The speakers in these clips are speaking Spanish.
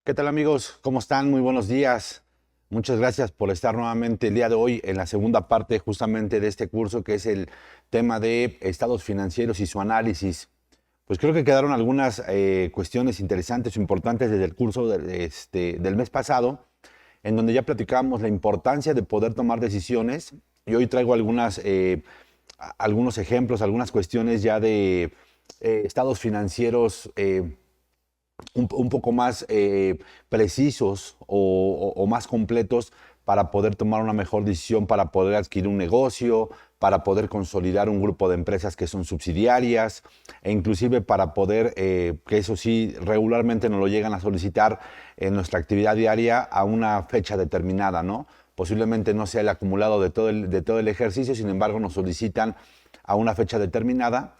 ¿Qué tal amigos? ¿Cómo están? Muy buenos días. Muchas gracias por estar nuevamente el día de hoy en la segunda parte justamente de este curso que es el tema de estados financieros y su análisis. Pues creo que quedaron algunas cuestiones interesantes o importantes desde el curso del mes pasado, en donde ya platicábamos la importancia de poder tomar decisiones y hoy traigo algunos ejemplos, algunas cuestiones ya de estados financieros un poco más precisos o más completos para poder tomar una mejor decisión, para poder adquirir un negocio, para poder consolidar un grupo de empresas que son subsidiarias e inclusive para poder, que eso sí, regularmente nos lo llegan a solicitar en nuestra actividad diaria a una fecha determinada, ¿no? Posiblemente no sea el acumulado de todo el ejercicio, sin embargo nos solicitan a una fecha determinada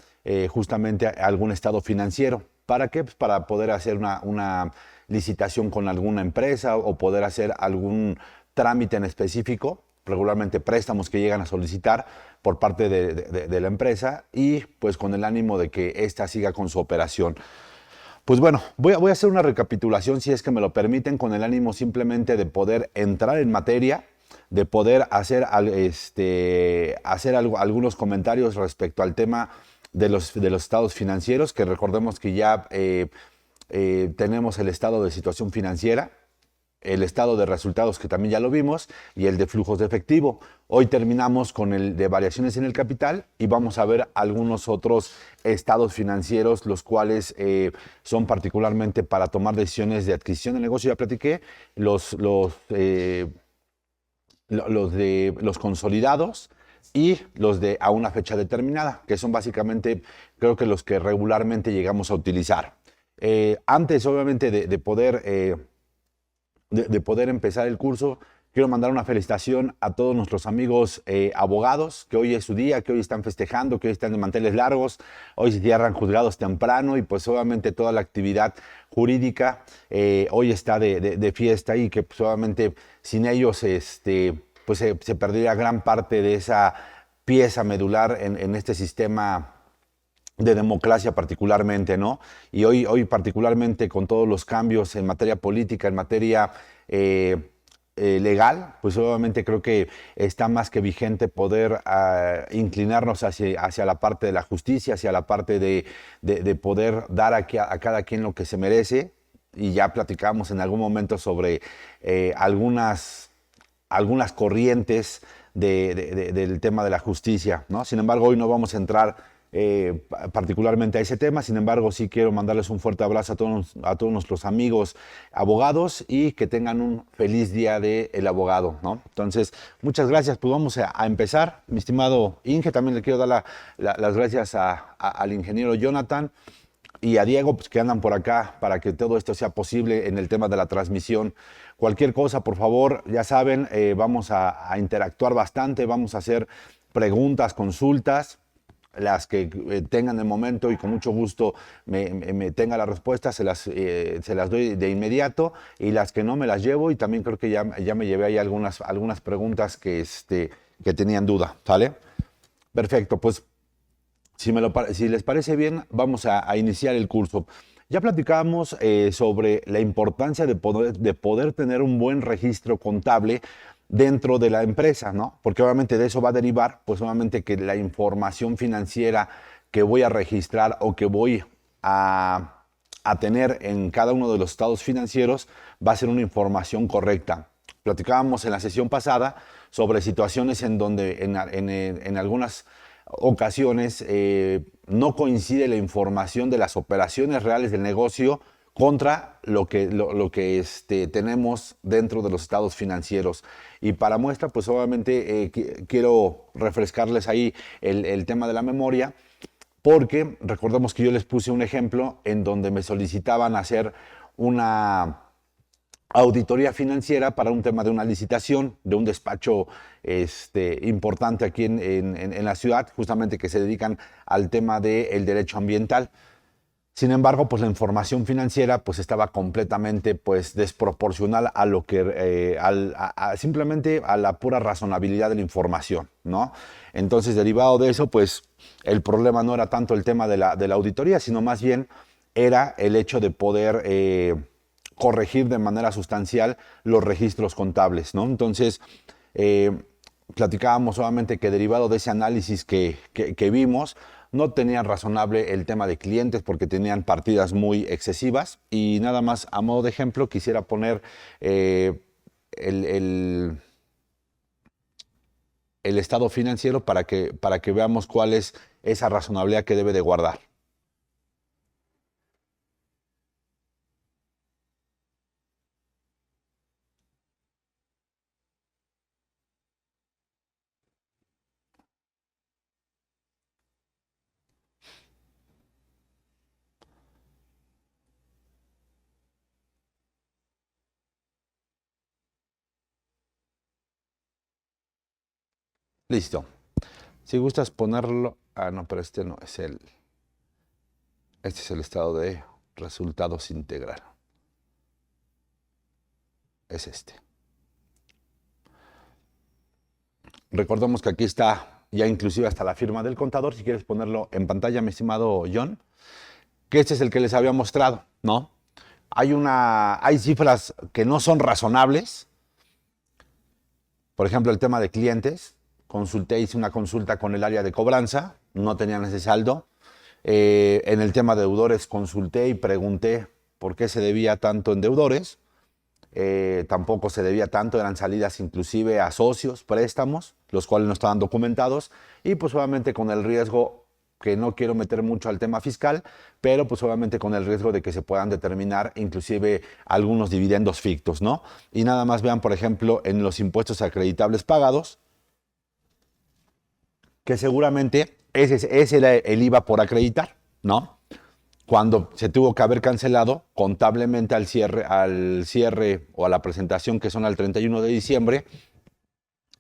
justamente a algún estado financiero. ¿Para qué? Pues para poder hacer una licitación con alguna empresa o poder hacer algún trámite en específico, regularmente préstamos que llegan a solicitar por parte de la empresa y pues con el ánimo de que ésta siga con su operación. Pues bueno, voy a hacer una recapitulación si es que me lo permiten con el ánimo simplemente de poder entrar en materia, de poder hacer algunos comentarios respecto al tema de los estados financieros, que recordemos que ya tenemos el estado de situación financiera, el estado de resultados que también ya lo vimos y el de flujos de efectivo. Hoy terminamos con el de variaciones en el capital y vamos a ver algunos otros estados financieros, los cuales son particularmente para tomar decisiones de adquisición de negocio. Ya platiqué los consolidados y los de a una fecha determinada, que son básicamente creo que los que regularmente llegamos a utilizar. Antes obviamente de poder empezar el curso, quiero mandar una felicitación a todos nuestros amigos abogados, que hoy es su día, que hoy están festejando, que hoy están de manteles largos, hoy se cierran juzgados temprano y pues obviamente toda la actividad jurídica hoy está de fiesta y que pues obviamente sin ellos pues se perdería gran parte de esa pieza medular en este sistema de democracia particularmente, ¿no? Y hoy particularmente con todos los cambios en materia política, en materia legal, pues obviamente creo que está más que vigente poder inclinarnos hacia la parte de la justicia, hacia la parte de poder dar a cada quien lo que se merece. Y ya platicamos en algún momento sobre algunas corrientes del tema de la justicia, ¿no? Sin embargo, hoy no vamos a entrar particularmente a ese tema. Sin embargo, sí quiero mandarles un fuerte abrazo a todos nuestros amigos abogados y que tengan un feliz día del abogado, ¿no? Entonces, muchas gracias. Pues vamos a empezar. Mi estimado Inge, también le quiero dar las gracias al ingeniero Jonathan y a Diego, pues, que andan por acá para que todo esto sea posible en el tema de la transmisión. Cualquier cosa, por favor, ya saben, vamos a interactuar bastante, vamos a hacer preguntas, consultas, las que tengan de momento y con mucho gusto me tenga la respuesta, se las doy de inmediato y las que no me las llevo y también creo que ya me llevé ahí algunas preguntas que tenían duda, ¿sale? Perfecto, pues si les parece bien, vamos a iniciar el curso. Ya platicábamos sobre la importancia de poder tener un buen registro contable dentro de la empresa, ¿no? Porque obviamente de eso va a derivar, pues obviamente que la información financiera que voy a registrar o que voy a tener en cada uno de los estados financieros va a ser una información correcta. Platicábamos en la sesión pasada sobre situaciones en donde en algunas ocasiones no coincide la información de las operaciones reales del negocio contra lo que tenemos dentro de los estados financieros. Y para muestra, pues obviamente quiero refrescarles ahí el tema de la memoria, porque recordemos que yo les puse un ejemplo en donde me solicitaban hacer una auditoría financiera para un tema de una licitación de un despacho importante aquí en la ciudad, justamente que se dedican al tema del derecho ambiental. Sin embargo, pues la información financiera pues estaba completamente pues desproporcional a lo que simplemente a la pura razonabilidad de la información, ¿no? Entonces, derivado de eso, pues el problema no era tanto el tema de la auditoría, sino más bien era el hecho de poder corregir de manera sustancial los registros contables, ¿no? Entonces, platicábamos solamente que derivado de ese análisis que vimos, no tenían razonable el tema de clientes porque tenían partidas muy excesivas y nada más a modo de ejemplo quisiera poner el, el- el estado financiero para que veamos cuál es esa razonabilidad que debe de guardar. Listo. Si gustas ponerlo, no, pero este no es este es el estado de resultados integral. Es este. Recordemos que aquí está ya inclusive hasta la firma del contador, si quieres ponerlo en pantalla, mi estimado John, que este es el que les había mostrado, ¿no? Hay cifras que no son razonables. Por ejemplo, el tema de clientes. Hice una consulta con el área de cobranza, no tenían ese saldo. En el tema de deudores consulté y pregunté por qué se debía tanto en deudores. Tampoco se debía tanto, eran salidas inclusive a socios, préstamos, los cuales no estaban documentados. Y pues obviamente con el riesgo, que no quiero meter mucho al tema fiscal, pero pues obviamente con el riesgo de que se puedan determinar inclusive algunos dividendos fictos, ¿no? Y nada más vean, por ejemplo, en los impuestos acreditables pagados, que seguramente ese era el IVA por acreditar, ¿no? Cuando se tuvo que haber cancelado contablemente al cierre o a la presentación que son al 31 de diciembre,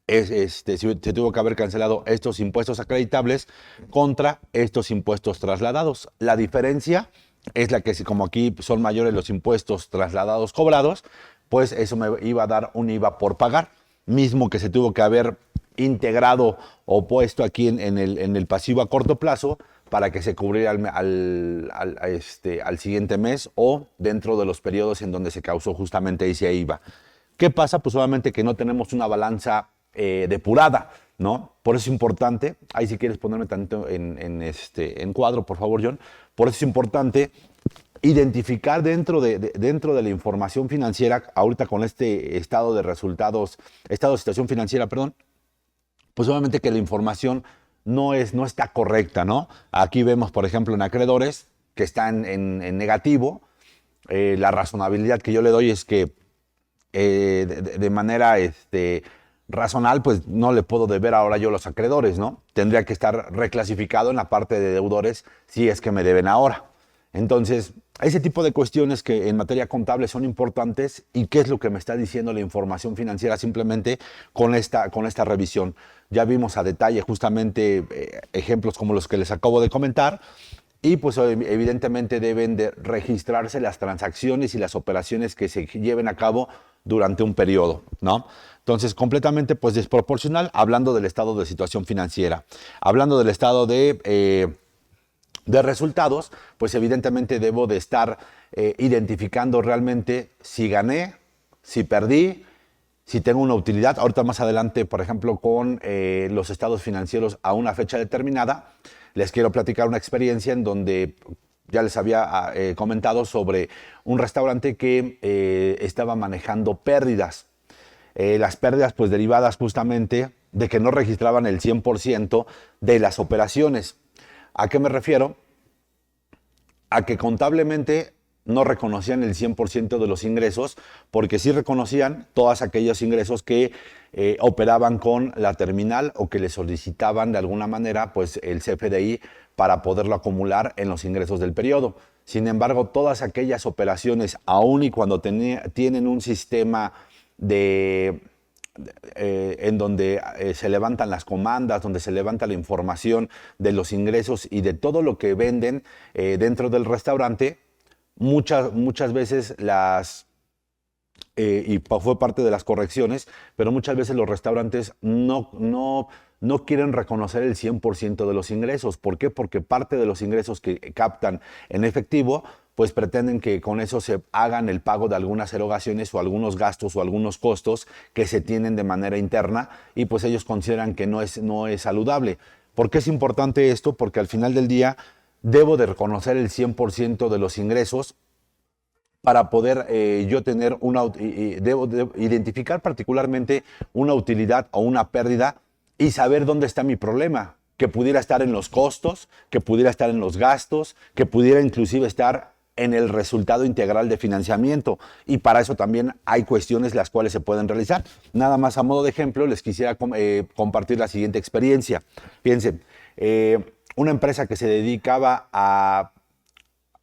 se tuvo que haber cancelado estos impuestos acreditables contra estos impuestos trasladados. La diferencia es la que, si como aquí son mayores los impuestos trasladados cobrados, pues eso me iba a dar un IVA por pagar, mismo que se tuvo que haber integrado o puesto aquí en el pasivo a corto plazo para que se cubriera al siguiente mes o dentro de los periodos en donde se causó justamente ese IVA. ¿Qué pasa? Pues obviamente que no tenemos una balanza depurada, ¿no? Por eso es importante, ahí si quieres ponerme tanto en cuadro, por favor, John, por eso es importante identificar dentro de la información financiera, ahorita con este estado de resultados, estado de situación financiera, perdón, pues obviamente que la información no está correcta, ¿no? Aquí vemos, por ejemplo, en acreedores que están en negativo. La razonabilidad que yo le doy es que de manera razonal, pues no le puedo deber ahora yo a los acreedores, ¿no? Tendría que estar reclasificado en la parte de deudores si es que me deben ahora. Entonces, ese tipo de cuestiones que en materia contable son importantes y qué es lo que me está diciendo la información financiera simplemente con esta revisión. Ya vimos a detalle justamente ejemplos como los que les acabo de comentar y pues evidentemente deben de registrarse las transacciones y las operaciones que se lleven a cabo durante un periodo, ¿no? Entonces, completamente pues desproporcional, hablando del estado de situación financiera. Hablando del estado de resultados, pues evidentemente debo de estar identificando realmente si gané, si perdí, si tengo una utilidad. Ahorita más adelante, por ejemplo, con los estados financieros a una fecha determinada, les quiero platicar una experiencia en donde ya les había comentado sobre un restaurante que estaba manejando pérdidas. Las pérdidas pues derivadas justamente de que no registraban el 100% de las operaciones. ¿A qué me refiero? A que contablemente no reconocían el 100% de los ingresos, porque sí reconocían todos aquellos ingresos que operaban con la terminal o que le solicitaban de alguna manera pues, el CFDI para poderlo acumular en los ingresos del periodo. Sin embargo, todas aquellas operaciones, aun y cuando tienen un sistema de en donde se levantan las comandas, donde se levanta la información de los ingresos y de todo lo que venden dentro del restaurante, muchas veces y fue parte de las correcciones, pero muchas veces los restaurantes no quieren reconocer el 100% de los ingresos. ¿Por qué? Porque parte de los ingresos que captan en efectivo pues pretenden que con eso se hagan el pago de algunas erogaciones o algunos gastos o algunos costos que se tienen de manera interna, y pues ellos consideran que no es saludable. ¿Por qué es importante esto? Porque al final del día debo de reconocer el 100% de los ingresos para poder yo tener debo de identificar particularmente una utilidad o una pérdida y saber dónde está mi problema, que pudiera estar en los costos, que pudiera estar en los gastos, que pudiera inclusive estar en el resultado integral de financiamiento. Y para eso también hay cuestiones las cuales se pueden realizar. Nada más a modo de ejemplo, les quisiera compartir la siguiente experiencia. Fíjense, una empresa que se dedicaba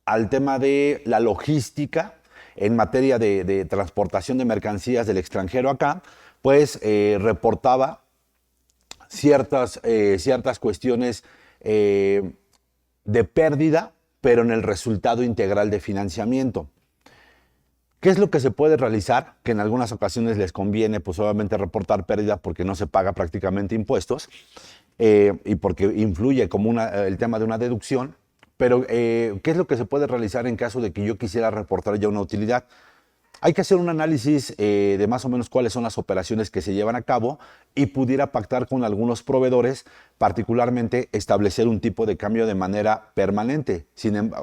al tema de la logística en materia de transportación de mercancías del extranjero acá, pues reportaba ciertas cuestiones de pérdida, pero en el resultado integral de financiamiento. ¿Qué es lo que se puede realizar? Que en algunas ocasiones les conviene, pues obviamente reportar pérdida porque no se paga prácticamente impuestos y porque influye como el tema de una deducción. Pero, ¿qué es lo que se puede realizar en caso de que yo quisiera reportar ya una utilidad? Hay que hacer un análisis de más o menos cuáles son las operaciones que se llevan a cabo y pudiera pactar con algunos proveedores, particularmente establecer un tipo de cambio de manera permanente,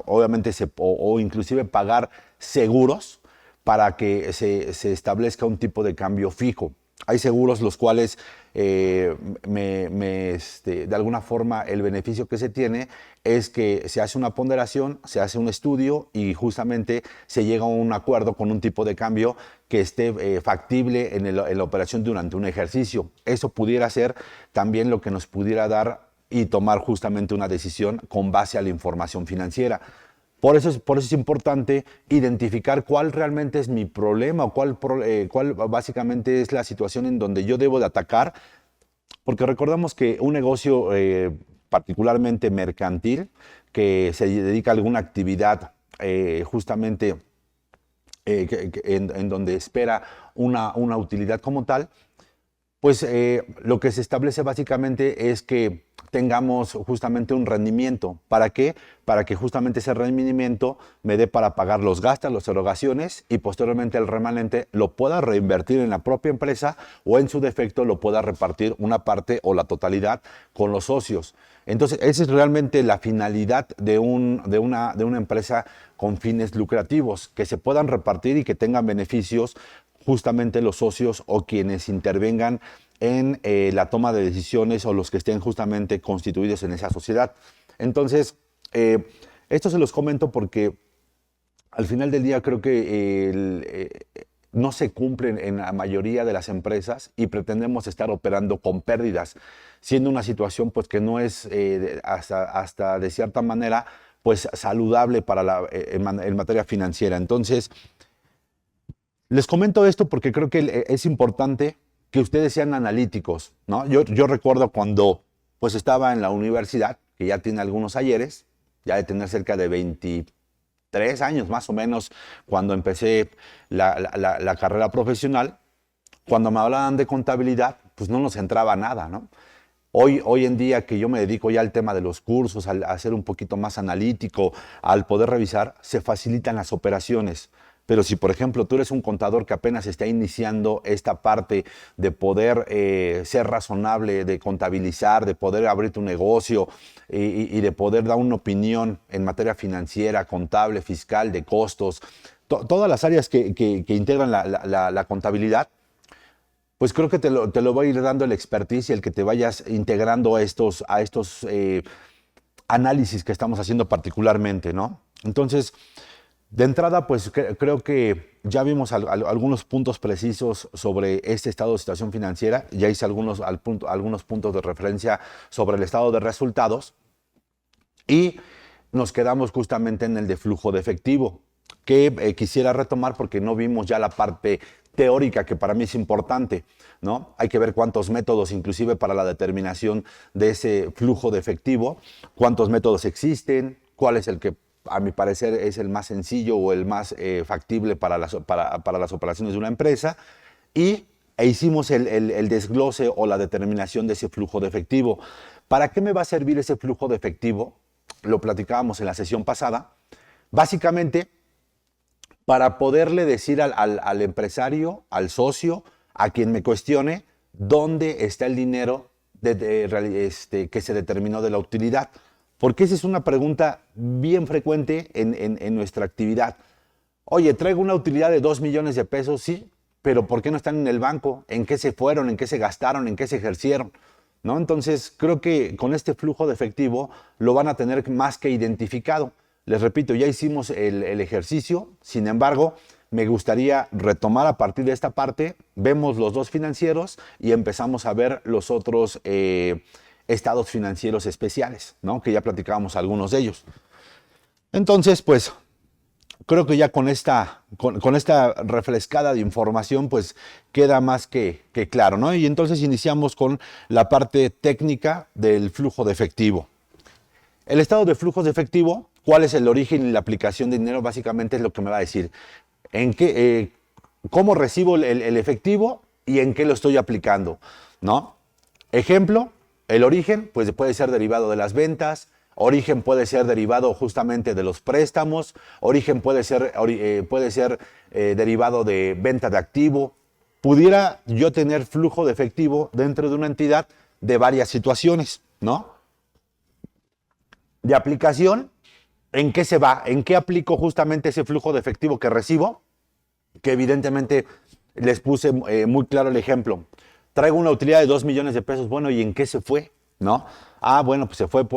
obviamente o inclusive pagar seguros para que se establezca un tipo de cambio fijo. Hay seguros los cuales de alguna forma el beneficio que se tiene es que se hace una ponderación, se hace un estudio y justamente se llega a un acuerdo con un tipo de cambio que esté factible en la operación durante un ejercicio. Eso pudiera ser también lo que nos pudiera dar y tomar justamente una decisión con base a la información financiera. Por eso es importante identificar cuál realmente es mi problema o cuál básicamente es la situación en donde yo debo de atacar, porque recordamos que un negocio particularmente mercantil que se dedica a alguna actividad justamente en donde espera una utilidad como tal, pues lo que se establece básicamente es que tengamos justamente un rendimiento. ¿Para qué? Para que justamente ese rendimiento me dé para pagar los gastos, las erogaciones y posteriormente el remanente lo pueda reinvertir en la propia empresa o en su defecto lo pueda repartir una parte o la totalidad con los socios. Entonces, esa es realmente la finalidad de una empresa con fines lucrativos, que se puedan repartir y que tengan beneficios justamente los socios o quienes intervengan en la toma de decisiones o los que estén justamente constituidos en esa sociedad. Entonces, esto se los comento porque al final del día creo que no se cumplen en la mayoría de las empresas y pretendemos estar operando con pérdidas, siendo una situación pues que no es hasta de cierta manera pues saludable para en materia financiera. Entonces, les comento esto porque creo que es importante que ustedes sean analíticos, ¿no? Yo recuerdo cuando pues estaba en la universidad, que ya tiene algunos ayeres, ya de tener cerca de 23 años más o menos, cuando empecé la carrera profesional, cuando me hablaban de contabilidad, pues no nos entraba nada, ¿no? Hoy en día que yo me dedico ya al tema de los cursos, a ser un poquito más analítico, al poder revisar, se facilitan las operaciones. Pero si, por ejemplo, tú eres un contador que apenas está iniciando esta parte de poder ser razonable, de contabilizar, de poder abrir tu negocio y de poder dar una opinión en materia financiera, contable, fiscal, de costos, todas las áreas que integran la contabilidad, pues creo que te lo va a ir dando el expertise y el que te vayas integrando a estos análisis que estamos haciendo particularmente, ¿no? Entonces, de entrada, pues creo que ya vimos algunos puntos precisos sobre este estado de situación financiera. Ya hice algunos puntos de referencia sobre el estado de resultados y nos quedamos justamente en el de flujo de efectivo, que quisiera retomar porque no vimos ya la parte teórica que para mí es importante, ¿no? Hay que ver cuántos métodos, inclusive para la determinación de ese flujo de efectivo, cuántos métodos existen, cuál es el que a mi parecer es el más sencillo o el más factible para las operaciones de una empresa, e hicimos el desglose o la determinación de ese flujo de efectivo. ¿Para qué me va a servir ese flujo de efectivo? Lo platicábamos en la sesión pasada. Básicamente, para poderle decir al empresario, al socio, a quien me cuestione, dónde está el dinero que se determinó de la utilidad. Porque esa es una pregunta bien frecuente en nuestra actividad. Oye, traigo una utilidad de 2 millones de pesos, sí, pero ¿por qué no están en el banco? ¿En qué se fueron? ¿En qué se gastaron? ¿En qué se ejercieron? ¿No? Entonces, creo que con este flujo de efectivo lo van a tener más que identificado. Les repito, ya hicimos el ejercicio, sin embargo, me gustaría retomar a partir de esta parte, vemos los dos financieros y empezamos a ver los otros estados financieros especiales, ¿no? Que ya platicábamos algunos de ellos. Entonces, pues creo que ya con esta refrescada de información, pues queda más que claro, ¿no? Y entonces iniciamos con la parte técnica del flujo de efectivo. El estado de flujos de efectivo, cuál es el origen y la aplicación de dinero, básicamente es lo que me va a decir. En qué, cómo recibo el efectivo y en qué lo estoy aplicando, ¿no? Ejemplo, el origen, pues puede ser derivado de las ventas, origen puede ser derivado justamente de los préstamos, origen puede ser derivado de venta de activo. Pudiera yo tener flujo de efectivo dentro de una entidad de varias situaciones, ¿no? De aplicación, ¿en qué se va? ¿En qué aplico justamente ese flujo de efectivo que recibo? Que evidentemente les puse muy claro el ejemplo. Traigo una utilidad de 2 millones de pesos, bueno, ¿y en qué se fue? ¿No? Ah, bueno, pues se fue,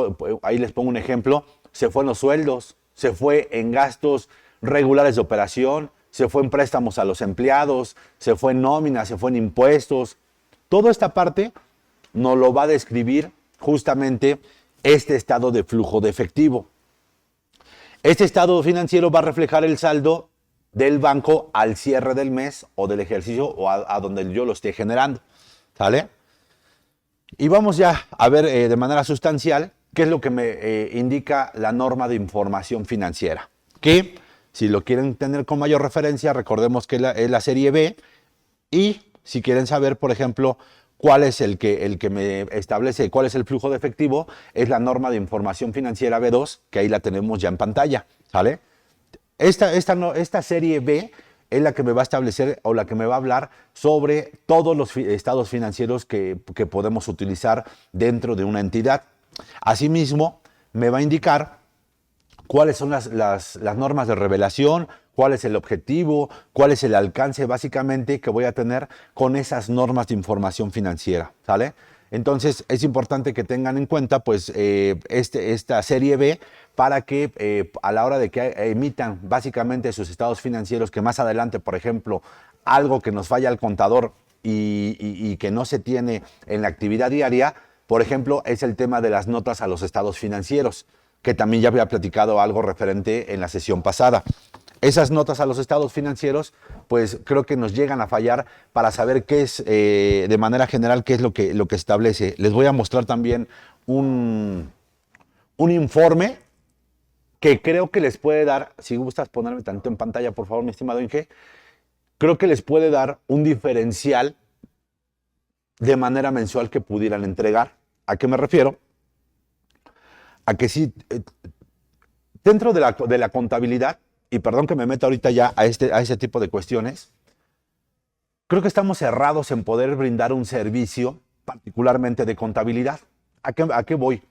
ahí les pongo un ejemplo, se fue en los sueldos, se fue en gastos regulares de operación, se fue en préstamos a los empleados, se fue en nóminas, se fue en impuestos. Toda esta parte nos lo va a describir justamente este estado de flujo de efectivo. Este estado financiero va a reflejar el saldo del banco al cierre del mes o del ejercicio o a donde yo lo esté generando. ¿Sale? Y vamos ya a ver de manera sustancial qué es lo que me indica la norma de información financiera. Que si lo quieren tener con mayor referencia, recordemos que es la serie B. Y si quieren saber, por ejemplo, cuál es el que me establece cuál es el flujo de efectivo, es la norma de información financiera B2, que ahí la tenemos ya en pantalla. ¿Sale? Esta serie B es la que me va a establecer o la que me va a hablar sobre todos los estados financieros que podemos utilizar dentro de una entidad. Asimismo, me va a indicar cuáles son las normas de revelación, cuál es el objetivo, cuál es el alcance básicamente que voy a tener con esas normas de información financiera, ¿sale? Entonces es importante que tengan en cuenta pues esta serie B para que a la hora de que emitan básicamente sus estados financieros, que más adelante, por ejemplo, algo que nos falla al contador y que no se tiene en la actividad diaria, por ejemplo, es el tema de las notas a los estados financieros, que también ya había platicado algo referente en la sesión pasada. Esas notas a los estados financieros, pues creo que nos llegan a fallar para saber qué es, de manera general, qué es lo que establece. Les voy a mostrar también un informe que creo que les puede dar, si gustas ponerme tanto en pantalla, por favor, mi estimado Inge, creo que les puede dar un diferencial de manera mensual que pudieran entregar. ¿A qué me refiero? A que si dentro de la contabilidad, y perdón que me meta ahorita ya a ese tipo de cuestiones, creo que estamos cerrados en poder brindar un servicio, particularmente de contabilidad. ¿A qué voy?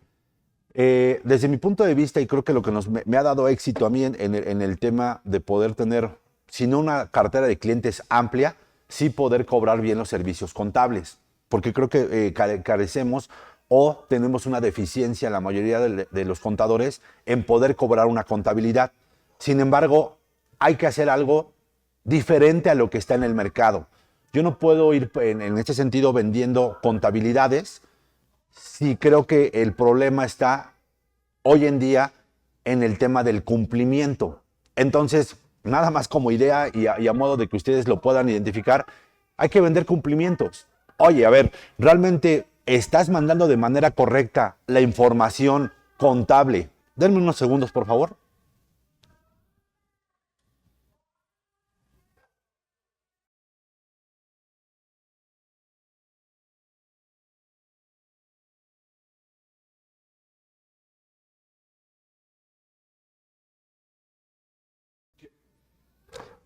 Desde mi punto de vista, y creo que lo que me ha dado éxito a mí en el tema de poder tener, si no una cartera de clientes amplia, sí poder cobrar bien los servicios contables, porque creo que carecemos o tenemos una deficiencia en la mayoría de los contadores en poder cobrar una contabilidad. Sin embargo, hay que hacer algo diferente a lo que está en el mercado. Yo no puedo ir en este sentido vendiendo contabilidades si creo que el problema está hoy en día en el tema del cumplimiento. Entonces, nada más como idea y a modo de que ustedes lo puedan identificar, hay que vender cumplimientos. Oye, a ver, ¿realmente estás mandando de manera correcta la información contable? Denme unos segundos, por favor.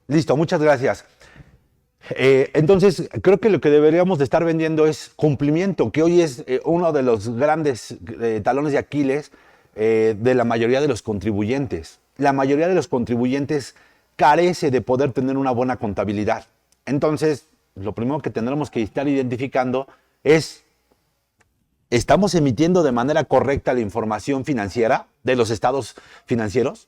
Listo, muchas gracias. Entonces, creo que lo que deberíamos de estar vendiendo es cumplimiento, que hoy es uno de los grandes talones de Aquiles de la mayoría de los contribuyentes. La mayoría de los contribuyentes carece de poder tener una buena contabilidad. Entonces, lo primero que tendremos que estar identificando es, ¿estamos emitiendo de manera correcta la información financiera de los estados financieros?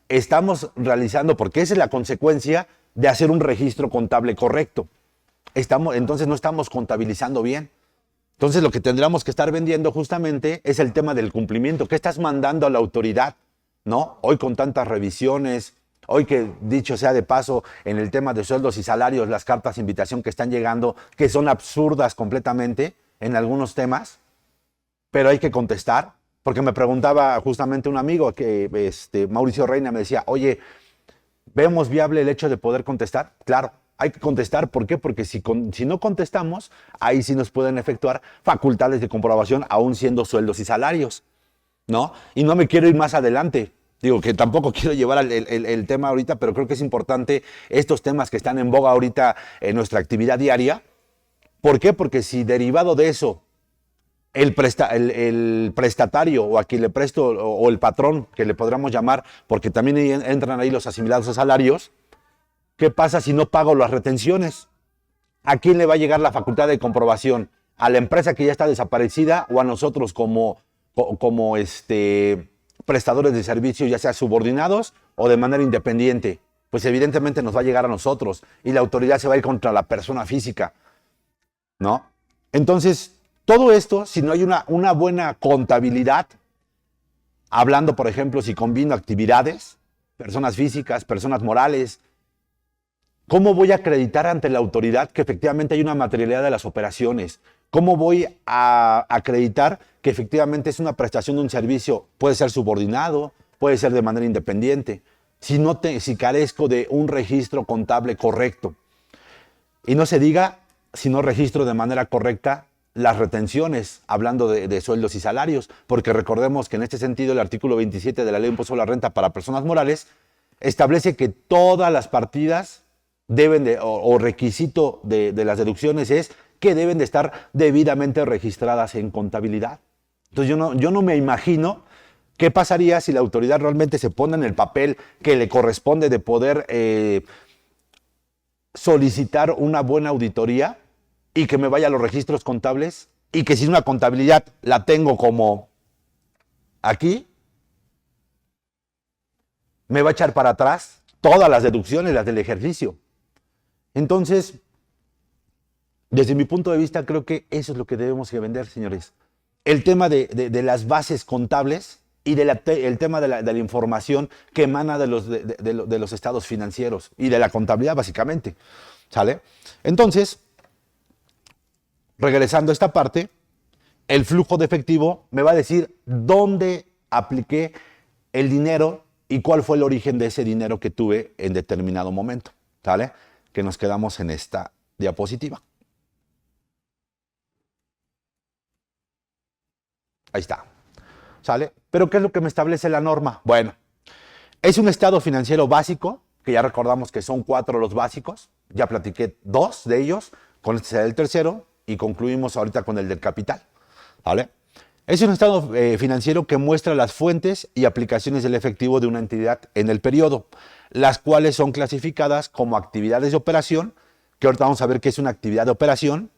Estamos realizando, porque esa es la consecuencia de hacer un registro contable correcto. Entonces no estamos contabilizando bien. Entonces lo que tendríamos que estar vendiendo justamente es el tema del cumplimiento. ¿Qué estás mandando a la autoridad? ¿No? Hoy con tantas revisiones, hoy que dicho sea de paso, en el tema de sueldos y salarios, las cartas de invitación que están llegando, que son absurdas completamente en algunos temas, pero hay que contestar. Porque me preguntaba justamente un amigo, Mauricio Reina, me decía, oye, ¿vemos viable el hecho de poder contestar? Claro, hay que contestar. ¿Por qué? Porque si no contestamos, ahí sí nos pueden efectuar facultades de comprobación, aún siendo sueldos y salarios, ¿no? Y no me quiero ir más adelante. Digo que tampoco quiero llevar el tema ahorita, pero creo que es importante estos temas que están en boga ahorita en nuestra actividad diaria. ¿Por qué? Porque si derivado de eso, el prestatario o a quien le presto o el patrón, que le podríamos llamar, porque también entran ahí los asimilados a salarios, ¿qué pasa si no pago las retenciones? ¿A quién le va a llegar la facultad de comprobación? ¿A la empresa que ya está desaparecida o a nosotros como prestadores de servicios, ya sea subordinados o de manera independiente? Pues evidentemente nos va a llegar a nosotros y la autoridad se va a ir contra la persona física, ¿no? Entonces, todo esto, si no hay una buena contabilidad, hablando, por ejemplo, si combino actividades, personas físicas, personas morales, ¿cómo voy a acreditar ante la autoridad que efectivamente hay una materialidad de las operaciones? ¿Cómo voy a acreditar que efectivamente es una prestación de un servicio? Puede ser subordinado, puede ser de manera independiente, si carezco de un registro contable correcto. Y no se diga si no registro de manera correcta las retenciones, hablando de sueldos y salarios, porque recordemos que en este sentido el artículo 27 de la Ley de Impuesto a la Renta para personas morales establece que todas las partidas deben o requisito de las deducciones es que deben de estar debidamente registradas en contabilidad. Entonces yo no me imagino qué pasaría si la autoridad realmente se pone en el papel que le corresponde de poder solicitar una buena auditoría y que me vaya a los registros contables y que si una contabilidad la tengo como aquí, me va a echar para atrás todas las deducciones, las del ejercicio. Entonces, desde mi punto de vista, creo que eso es lo que debemos de vender, señores. El tema de las bases contables y el tema de la información que emana de los estados financieros y de la contabilidad, básicamente. ¿Sale? Entonces, regresando a esta parte, el flujo de efectivo me va a decir dónde apliqué el dinero y cuál fue el origen de ese dinero que tuve en determinado momento. ¿Sale? Que nos quedamos en esta diapositiva. Ahí está. ¿Sale? Pero ¿qué es lo que me establece la norma? Bueno, es un estado financiero básico, que ya recordamos que son 4 los básicos. Ya platiqué 2 de ellos, con este será el tercero, y concluimos ahorita con el del capital. ¿Vale? Es un estado financiero que muestra las fuentes y aplicaciones del efectivo de una entidad en el periodo, las cuales son clasificadas como actividades de operación, que ahorita vamos a ver qué es una actividad de operación,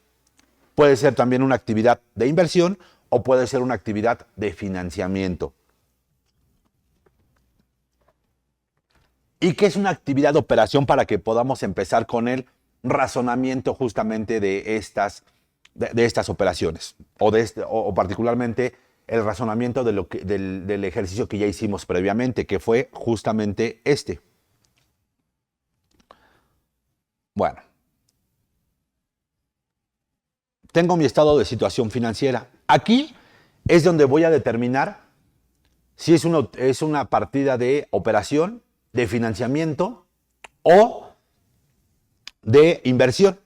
puede ser también una actividad de inversión o puede ser una actividad de financiamiento. ¿Y qué es una actividad de operación para que podamos empezar con el razonamiento justamente de estas operaciones? O particularmente el razonamiento del ejercicio que ya hicimos previamente, que fue justamente este. Bueno. Tengo mi estado de situación financiera. Aquí es donde voy a determinar si es una partida de operación, de financiamiento o de inversión.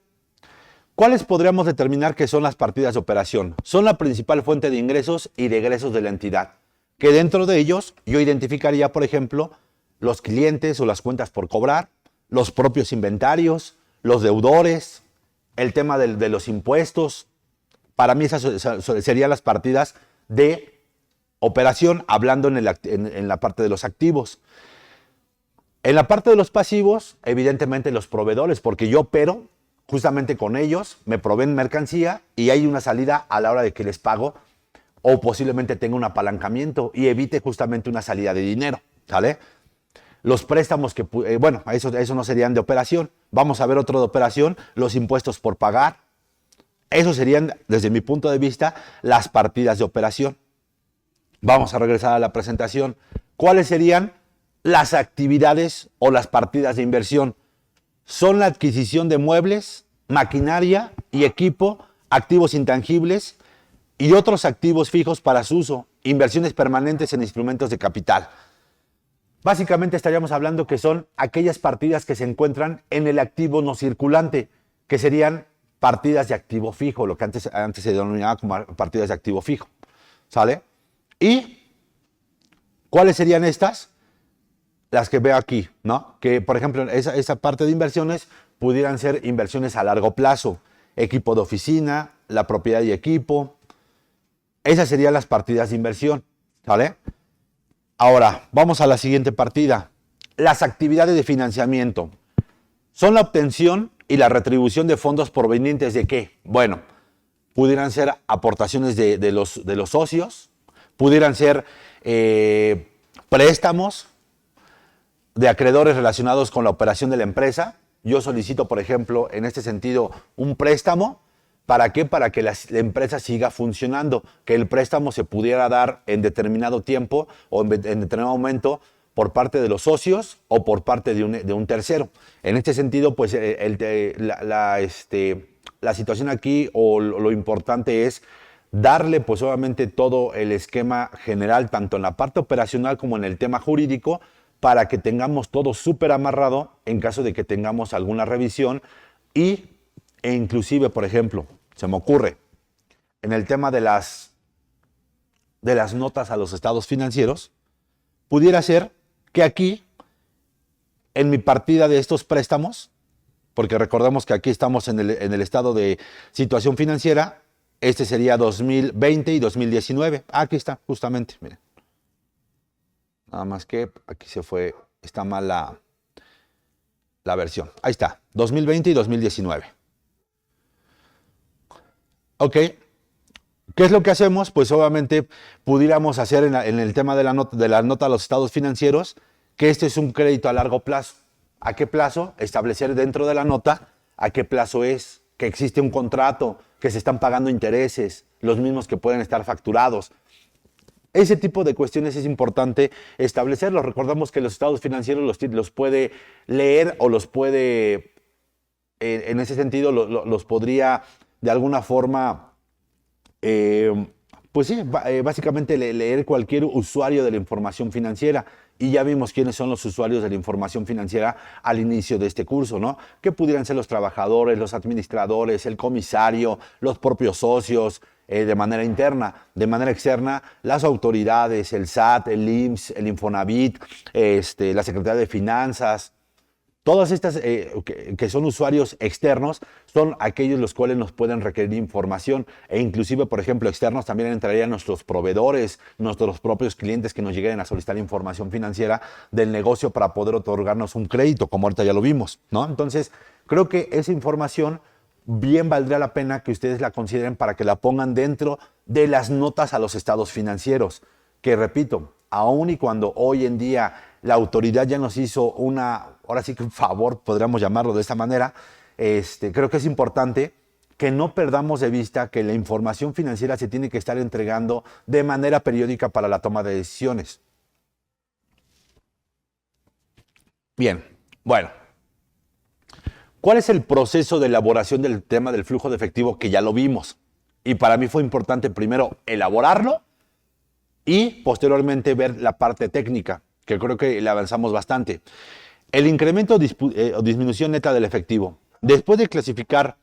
¿Cuáles podríamos determinar que son las partidas de operación? Son la principal fuente de ingresos y de egresos de la entidad, que dentro de ellos yo identificaría, por ejemplo, los clientes o las cuentas por cobrar, los propios inventarios, los deudores, el tema de los impuestos. Para mí esas serían las partidas de operación, hablando en la parte de los activos. En la parte de los pasivos, evidentemente los proveedores, porque yo opero justamente con ellos, me proveen mercancía y hay una salida a la hora de que les pago, o posiblemente tenga un apalancamiento y evite justamente una salida de dinero, ¿sale? Los préstamos que, bueno, eso no serían de operación. Vamos a ver otro de operación, los impuestos por pagar. Esos serían, desde mi punto de vista, las partidas de operación. Vamos a regresar a la presentación. ¿Cuáles serían las actividades o las partidas de inversión? Son la adquisición de muebles, maquinaria y equipo, activos intangibles y otros activos fijos para su uso, inversiones permanentes en instrumentos de capital. Básicamente estaríamos hablando que son aquellas partidas que se encuentran en el activo no circulante, que serían partidas de activo fijo, lo que antes se denominaba como partidas de activo fijo, ¿sale? ¿Y cuáles serían estas? Las que veo aquí, ¿no? Que, por ejemplo, esa parte de inversiones pudieran ser inversiones a largo plazo, equipo de oficina, la propiedad y equipo. Esas serían las partidas de inversión, ¿vale? Ahora, vamos a la siguiente partida. Las actividades de financiamiento. Son la obtención y la retribución de fondos provenientes ¿de qué? Bueno, pudieran ser aportaciones de los socios, pudieran ser préstamos de acreedores relacionados con la operación de la empresa. Yo solicito, por ejemplo, en este sentido, un préstamo. ¿Para qué? Para que la empresa siga funcionando, que el préstamo se pudiera dar en determinado tiempo o en determinado momento por parte de los socios o por parte de un tercero. En este sentido, pues la situación aquí o lo importante es darle pues obviamente todo el esquema general, tanto en la parte operacional como en el tema jurídico, para que tengamos todo súper amarrado en caso de que tengamos alguna revisión e inclusive, por ejemplo, se me ocurre, en el tema de las notas a los estados financieros, pudiera ser que aquí, en mi partida de estos préstamos, porque recordemos que aquí estamos en el estado de situación financiera, este sería 2020 y 2019. Aquí está, justamente, miren. Nada más que aquí está mal la versión. Ahí está, 2020 y 2019. Ok, ¿qué es lo que hacemos? Pues obviamente pudiéramos hacer en el tema de la nota a los estados financieros, que este es un crédito a largo plazo. ¿A qué plazo? Establecer dentro de la nota a qué plazo es, que existe un contrato, que se están pagando intereses, los mismos que pueden estar facturados. Ese tipo de cuestiones es importante establecerlos. Recordamos que los estados financieros los puede leer o los puede, en ese sentido, los podría de alguna forma, pues sí, básicamente leer cualquier usuario de la información financiera. Y ya vimos quiénes son los usuarios de la información financiera al inicio de este curso, ¿no? Que pudieran ser los trabajadores, los administradores, el comisario, los propios socios, de manera interna. De manera externa, las autoridades, el SAT, el IMSS, el Infonavit, la Secretaría de Finanzas. Todas estas que son usuarios externos son aquellos los cuales nos pueden requerir información e inclusive, por ejemplo, externos también entrarían nuestros proveedores, nuestros propios clientes que nos lleguen a solicitar información financiera del negocio para poder otorgarnos un crédito, como ahorita ya lo vimos, ¿no? Entonces, creo que esa información bien valdría la pena que ustedes la consideren para que la pongan dentro de las notas a los estados financieros, que repito, aun y cuando hoy en día la autoridad ya nos hizo ahora sí que un favor, podríamos llamarlo de esta manera, creo que es importante que no perdamos de vista que la información financiera se tiene que estar entregando de manera periódica para la toma de decisiones. Bien, bueno. ¿Cuál es el proceso de elaboración del tema del flujo de efectivo? Que ya lo vimos. Y para mí fue importante primero elaborarlo y posteriormente ver la parte técnica, que creo que le avanzamos bastante. El incremento o disminución neta del efectivo. Después de clasificar